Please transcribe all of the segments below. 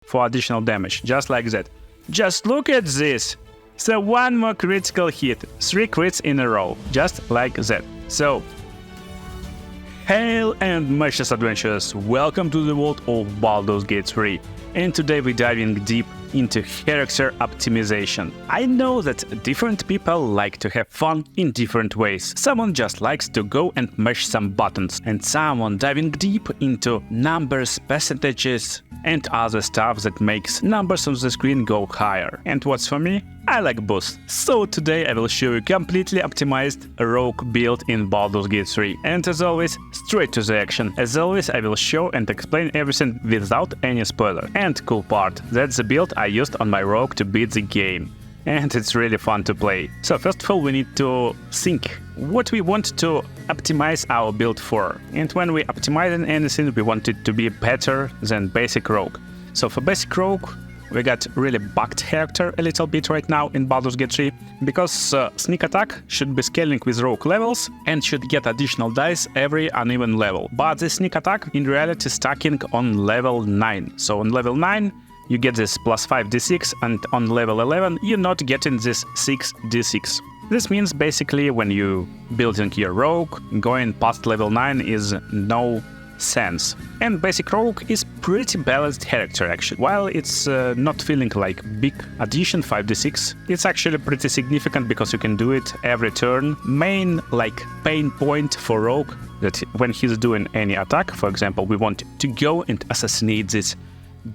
for additional damage, just like that. Just look at this! So one more critical hit, 3 crits in a row, just like that. So, hail and matchless adventurers, welcome to the world of Baldur's Gate 3, and today we're diving deep into character optimization. I know that different people like to have fun in different ways. Someone just likes to go and mash some buttons, and someone diving deep into numbers, percentages, and other stuff that makes numbers on the screen go higher. And what's for me? I like both. So today I will show you completely optimized rogue build in Baldur's Gate 3. And as always, straight to the action. As always, I will show and explain everything without any spoiler. And cool part, that's the build I used on my rogue to beat the game. And it's really fun to play. So first of all, we need to think what we want to optimize our build for. And when we optimize anything, we want it to be better than basic rogue. So for basic rogue, we got really bugged character a little bit right now in Baldur's Gate 3, because sneak attack should be scaling with rogue levels and should get additional dice every uneven level. But the sneak attack in reality is stacking on level 9. So on level 9, you get this plus 5d6, and on level 11, you're not getting this 6d6. This means basically when you building your rogue, going past level 9 is no sense. And basic rogue is pretty balanced character actually. While it's not feeling like big addition 5d6, it's actually pretty significant because you can do it every turn. Main like pain point for rogue that when he's doing any attack, for example, we want to go and assassinate this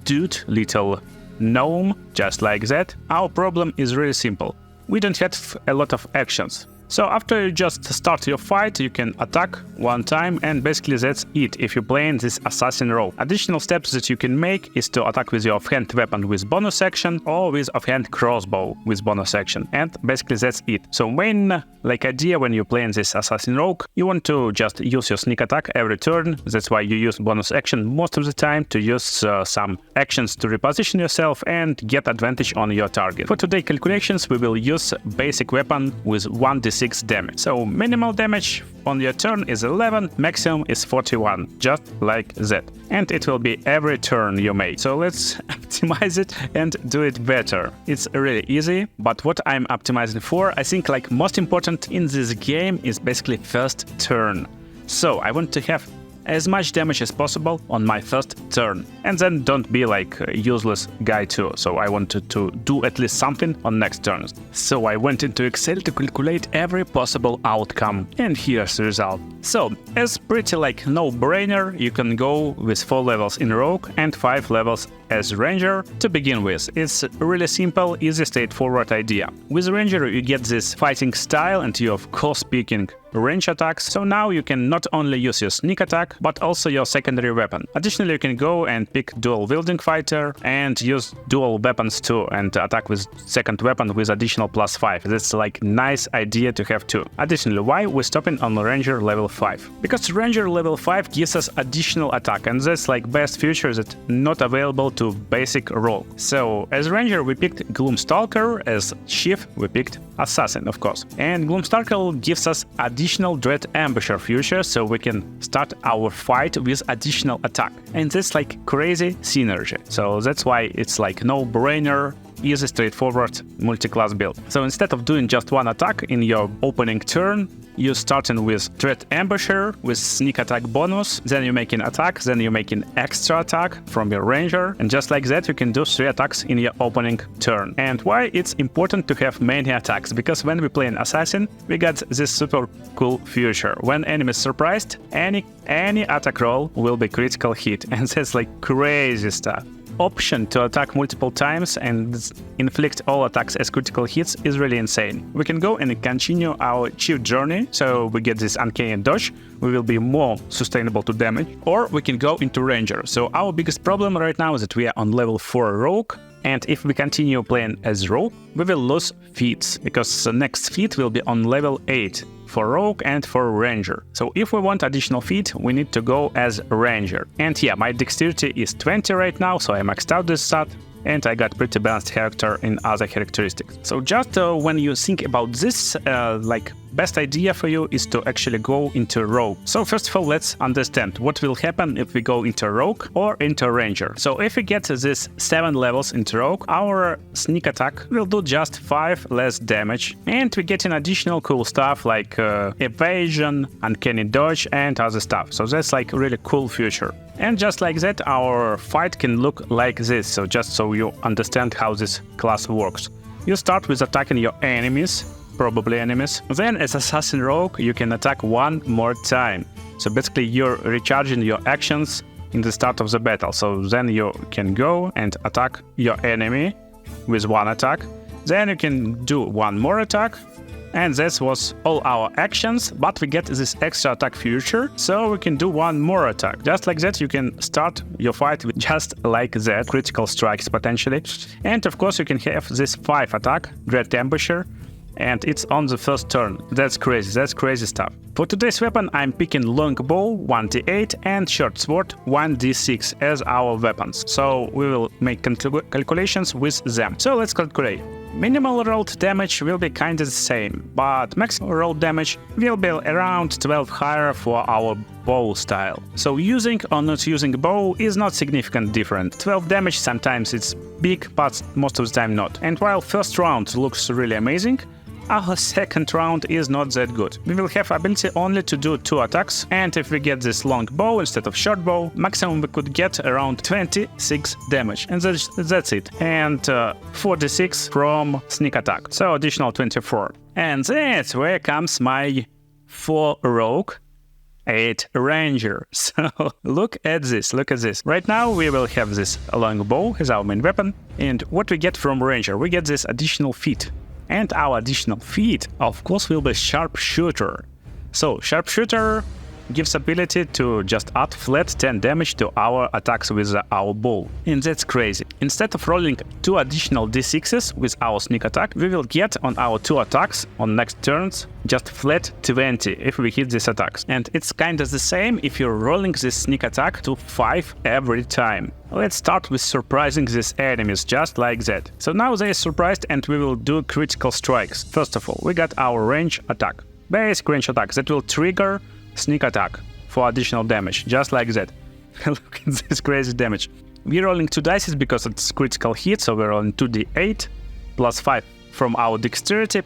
dude, little gnome, just like that. Our problem is really simple. We don't have a lot of actions. So after you just start your fight, you can attack one time, and basically that's it if you're playing this assassin role. Additional steps that you can make is to attack with your offhand weapon with bonus action or with offhand crossbow with bonus action, and basically that's it. So main idea when you're playing this assassin rogue, you want to just use your sneak attack every turn. That's why you use bonus action most of the time to use some actions to reposition yourself and get advantage on your target. For today's calculations, we will use basic weapon with 1d6 damage. So minimal damage on your turn is 11, maximum is 41, just like that. And it will be every turn you make. So let's optimize it and do it better. It's really easy, but what I'm optimizing for, I think like most important in this game is basically first turn. So I want to have as much damage as possible on my first turn, and then don't be like a useless guy too. So I wanted to do at least something on next turns. So I went into Excel to calculate every possible outcome, and here's the result. So as pretty like no-brainer, you can go with 4 levels in rogue and 5 levels as ranger to begin with. It's really simple, easy, straightforward idea. With ranger you get this fighting style, and you of course picking range attacks. So now you can not only use your sneak attack, but also your secondary weapon. Additionally, you can go and pick dual wielding fighter and use dual weapons too, and attack with second weapon with additional plus 5. That's like nice idea to have too. Additionally, why we're stopping on ranger level 5? Because ranger level 5 gives us additional attack, and that's like best feature that not available to basic role. So as ranger we picked Gloomstalker, as chief we picked assassin of course. And Gloomstalker gives us additional dread ambusher feature, so we can start our fight with additional attack. And that's like crazy synergy. So that's why it's like no-brainer, easy, straightforward multi-class build. So instead of doing just one attack in your opening turn, you're starting with Dread Ambusher with sneak attack bonus, then you're making attack, then you're making extra attack from your ranger, and just like that you can do 3 attacks in your opening turn. And why it's important to have many attacks? Because when we play an assassin, we got this super cool feature. When enemy is surprised, any attack roll will be critical hit, and that's like crazy stuff. Option to attack multiple times and inflict all attacks as critical hits is really insane. We can go and continue our chief journey, so we get this uncanny dodge, we will be more sustainable to damage, or we can go into ranger. So our biggest problem right now is that we are on level 4 rogue, and if we continue playing as rogue, we will lose feats, because the next feat will be on level 8. For rogue and for ranger. So if we want additional feat, we need to go as ranger. And yeah, my dexterity is 20 right now, so I maxed out this stat, and I got pretty balanced character in other characteristics. So just when you think about this like best idea for you is to actually go into Rogue. So first of all, let's understand what will happen if we go into Rogue or into Ranger. So if we get this 7 levels into Rogue, our sneak attack will do just 5 less damage, and we get an additional cool stuff like evasion, uncanny dodge, and other stuff. So that's like a really cool feature. And just like that, our fight can look like this. So just so you understand how this class works. You start with attacking your enemies, probably enemies. Then as Assassin Rogue, you can attack one more time. So basically you're recharging your actions in the start of the battle. So then you can go and attack your enemy with one attack. Then you can do one more attack. And this was all our actions, but we get this extra attack feature, so we can do one more attack. Just like that, you can start your fight with just like that, critical strikes potentially. And of course, you can have this 5 attack, Dread Ambusher, and it's on the first turn. That's crazy stuff. For today's weapon, I'm picking Longbow 1d8 and Short Sword 1d6 as our weapons. So we will make calculations with them. So let's calculate. Minimal rolled damage will be kinda the same, but maximum rolled damage will be around 12 higher for our bow style. So using or not using bow is not significant different. 12 damage sometimes it's big, but most of the time not. And while first round looks really amazing, our second round is not that good. We will have ability only to do 2 attacks, and if we get this long bow instead of short bow, maximum we could get around 26 damage, and that's it. And 46 from sneak attack, so additional 24. And that's where comes my 4 rogue, 8 ranger. So look at this. Right now we will have this long bow as our main weapon, and what we get from ranger, we get this additional feat. And our additional feat, of course, will be Sharpshooter. So Sharpshooter gives ability to just add flat 10 damage to our attacks with our bow. And that's crazy. Instead of rolling 2 additional d6s with our sneak attack, we will get on our 2 attacks on next turns just flat 20 if we hit these attacks. And it's kinda the same if you're rolling this sneak attack to 5 every time. Let's start with surprising these enemies just like that. So now they are surprised and we will do critical strikes. First of all, we got our range attack. Basic range attack that will trigger sneak attack for additional damage, just like that. Look at this crazy damage. We're rolling 2 dice because it's critical hit, so we're rolling 2d8 plus 5 from our dexterity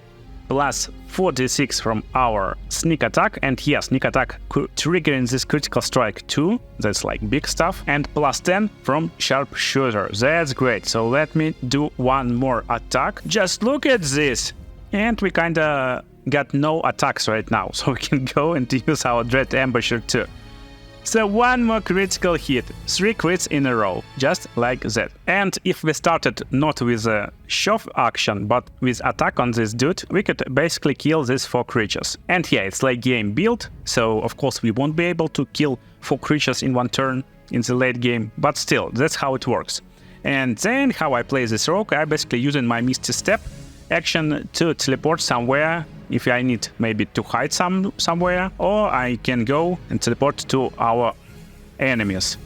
plus 4d6 from our sneak attack, and yeah, sneak attack triggering this critical strike too, that's like big stuff, and plus 10 from Sharpshooter. That's great. So let me do one more attack. Just look at this, and we kinda got no attacks right now, so we can go and use our Dread Ambusher too. So one more critical hit, 3 crits in a row, just like that. And if we started not with a shove action, but with attack on this dude, we could basically kill these 4 creatures. And yeah, it's like game build, so of course we won't be able to kill 4 creatures in one turn in the late game, but still, that's how it works. And then how I play this rogue, I basically using my Misty Step action to teleport somewhere if I need maybe to hide somewhere, or I can go and teleport to our enemies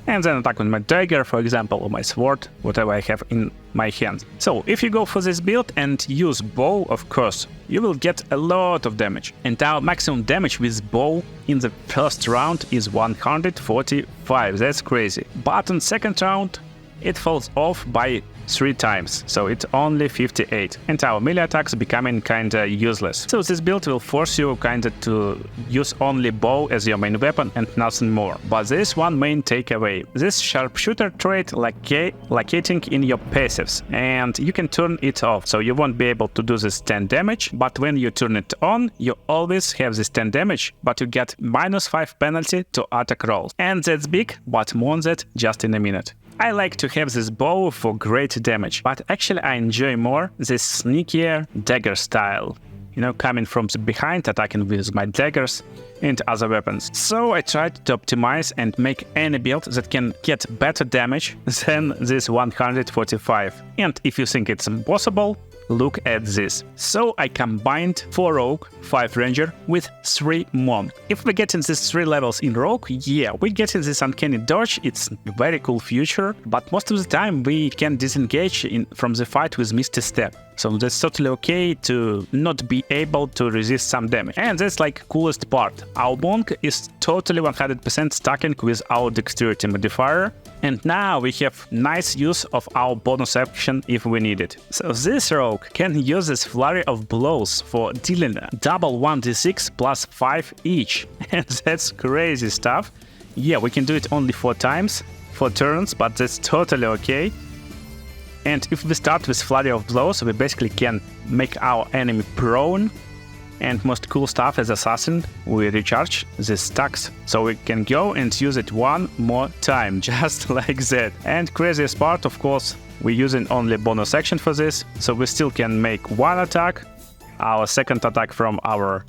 and then attack with my dagger, for example, or my sword, whatever I have in my hand. So if you go for this build and use bow, of course, you will get a lot of damage. And our maximum damage with bow in the first round is 145. That's crazy. But in second round, it falls off by 3 times, so it's only 58, and our melee attacks becoming kinda useless. So this build will force you kinda to use only bow as your main weapon and nothing more. But there's one main takeaway. This Sharpshooter trait locating in your passives, and you can turn it off, so you won't be able to do this 10 damage, but when you turn it on, you always have this 10 damage, but you get -5 penalty to attack rolls. And that's big, but more on that just in a minute. I like to have this bow for great damage, but actually I enjoy more this sneakier dagger style. You know, coming from the behind, attacking with my daggers and other weapons. So I tried to optimize and make any build that can get better damage than this 145. And if you think it's impossible, look at this. So I combined 4 Rogue, 5 Ranger with 3 Monk. If we get in these 3 levels in Rogue, yeah, we get in this uncanny dodge, it's a very cool feature, but most of the time we can disengage from the fight with Misty Step. So that's totally okay to not be able to resist some damage. And that's like coolest part. Our Monk is totally 100% stacking with our dexterity modifier. And now we have nice use of our bonus action if we need it. So this rogue can use this flurry of blows for dealing double 1d6 plus 5 each. And that's crazy stuff. Yeah, we can do it only 4 times, 4 turns, but that's totally okay. And if we start with flurry of blows, we basically can make our enemy prone. And most cool stuff as assassin, we recharge these stacks, so we can go and use it one more time, just like that. And craziest part, of course, we're using only bonus action for this, so we still can make 1 attack, our second attack from our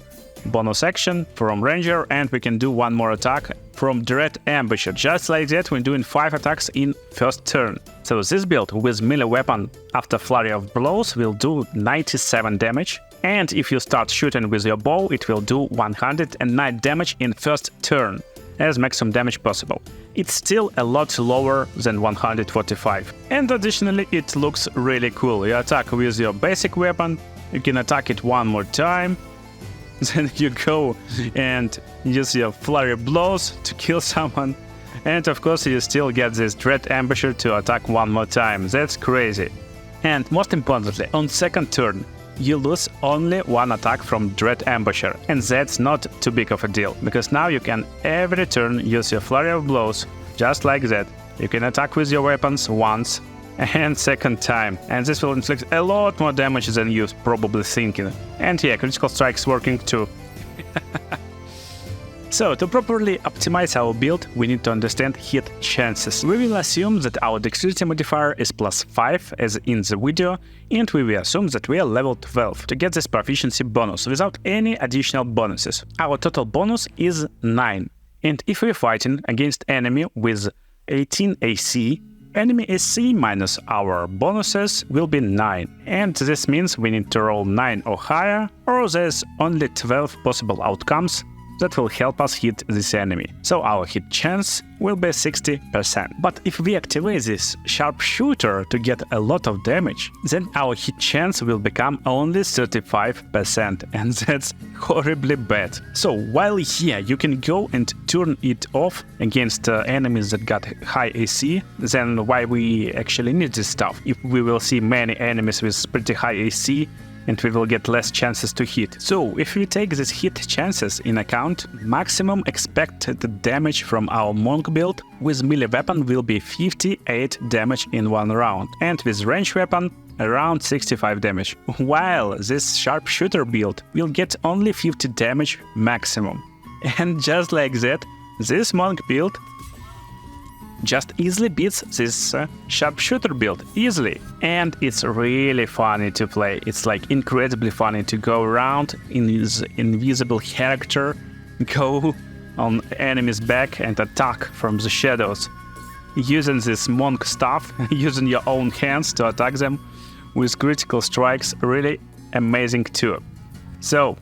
bonus action from Ranger, and we can do 1 more attack from Dread Ambusher. Just like that, we're doing 5 attacks in first turn. So this build with melee weapon after flurry of blows will do 97 damage. And if you start shooting with your bow, it will do 109 damage in first turn, as maximum damage possible. It's still a lot lower than 145. And additionally, it looks really cool. You attack with your basic weapon, you can attack it 1 more time, then you go and use your flurry blows to kill someone, and of course you still get this Dread Ambusher to attack 1 more time. That's crazy. And most importantly, on second turn, you lose only 1 attack from Dread Ambusher, and that's not too big of a deal, because now you can every turn use your flurry of blows, just like that. You can attack with your weapons once and second time, and this will inflict a lot more damage than you're probably thinking. And yeah, critical strikes working too. So, to properly optimize our build, we need to understand hit chances. We will assume that our dexterity modifier is +5 as in the video, and we will assume that we are level 12 to get this proficiency bonus without any additional bonuses. Our total bonus is 9, and if we're fighting against enemy with 18 AC, enemy AC minus our bonuses will be 9, and this means we need to roll 9 or higher, or there's only 12 possible outcomes that will help us hit this enemy. So our hit chance will be 60%. But if we activate this Sharpshooter to get a lot of damage, then our hit chance will become only 35%, and that's horribly bad. So while here you can go and turn it off against enemies that got high AC, then why we actually need this stuff? If we will see many enemies with pretty high AC, and we will get less chances to hit. So, if we take these hit chances in account, maximum expected damage from our Monk build with melee weapon will be 58 damage in 1 round, and with range weapon around 65 damage, while this Sharpshooter build will get only 50 damage maximum. And just like that, this Monk build just easily beats this Sharpshooter build, easily. And it's really funny to play. It's like incredibly funny to go around in this invisible character, go on enemy's back and attack from the shadows, using this Monk stuff, using your own hands to attack them with critical strikes, really amazing too. So,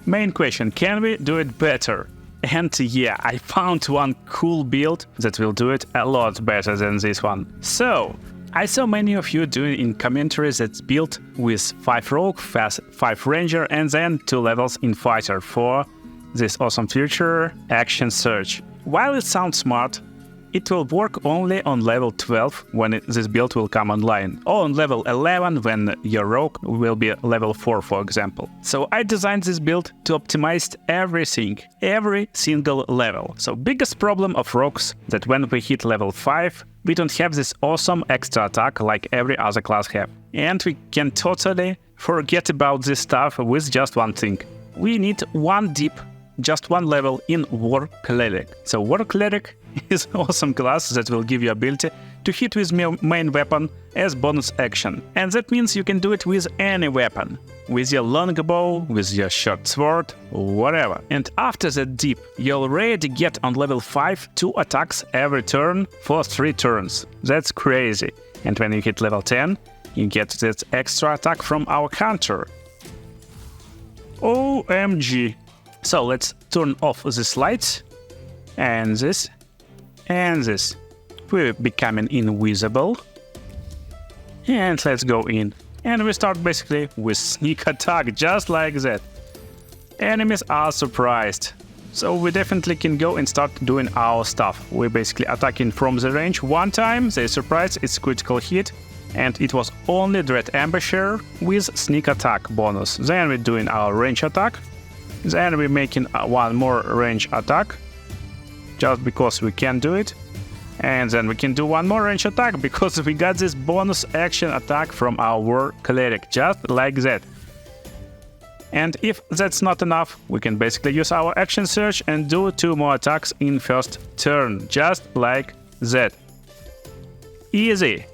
main question, can we do it better? And yeah, I found one cool build that will do it a lot better than this one. So, I saw many of you doing in commentaries that's built with 5 Rogue, 5 Ranger, and then 2 levels in Fighter for this awesome feature, Action Search. While it sounds smart, it will work only on level 12 when this build will come online, or on level 11 when your rogue will be level 4, for example. So I designed this build to optimize everything, every single level. So biggest problem of rogues that when we hit level 5, we don't have this awesome extra attack like every other class have. And we can totally forget about this stuff with just one thing. We need 1 dip, just 1 level in War Cleric. So War Cleric is an awesome class that will give you ability to hit with main weapon as bonus action. And that means you can do it with any weapon. With your longbow, with your short sword, whatever. And after that dip, you already get on level 5 2 attacks every turn for 3 turns. That's crazy. And when you hit level 10, you get that extra attack from our counter. OMG. So let's turn off this light, and this, and this. We're becoming invisible. And let's go in. And we start basically with sneak attack, just like that. Enemies are surprised. So we definitely can go and start doing our stuff. We're basically attacking from the range one time, they're surprised, it's critical hit. And it was only Dread Ambusher with sneak attack bonus. Then we're doing our range attack. Then we're making one more range attack, just because we can do it. And then we can do one more range attack, because we got this bonus action attack from our War Cleric, just like that. And if that's not enough, we can basically use our action surge and do 2 more attacks in first turn, just like that. Easy!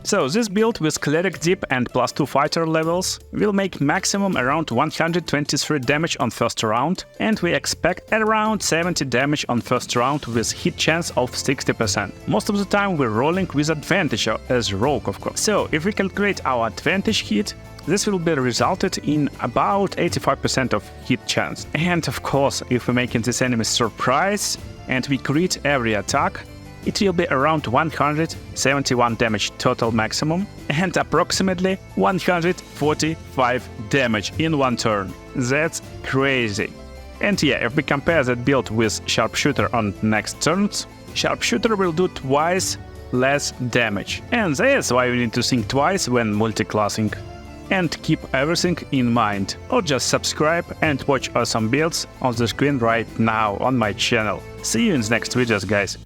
So this build with Cleric Dip and +2 fighter levels will make maximum around 123 damage on first round, and we expect around 70 damage on first round with hit chance of 60%. Most of the time we're rolling with advantage as Rogue, of course. So if we calculate our advantage hit, this will be resulted in about 85% of hit chance. And of course, if we're making this enemy surprise and we crit every attack, it will be around 171 damage total maximum and approximately 145 damage in one turn. That's crazy. And yeah, if we compare that build with Sharpshooter on next turns, Sharpshooter will do twice less damage. And that's why we need to think twice when multiclassing. And keep everything in mind, or just subscribe and watch awesome builds on the screen right now on my channel. See you in the next videos, guys.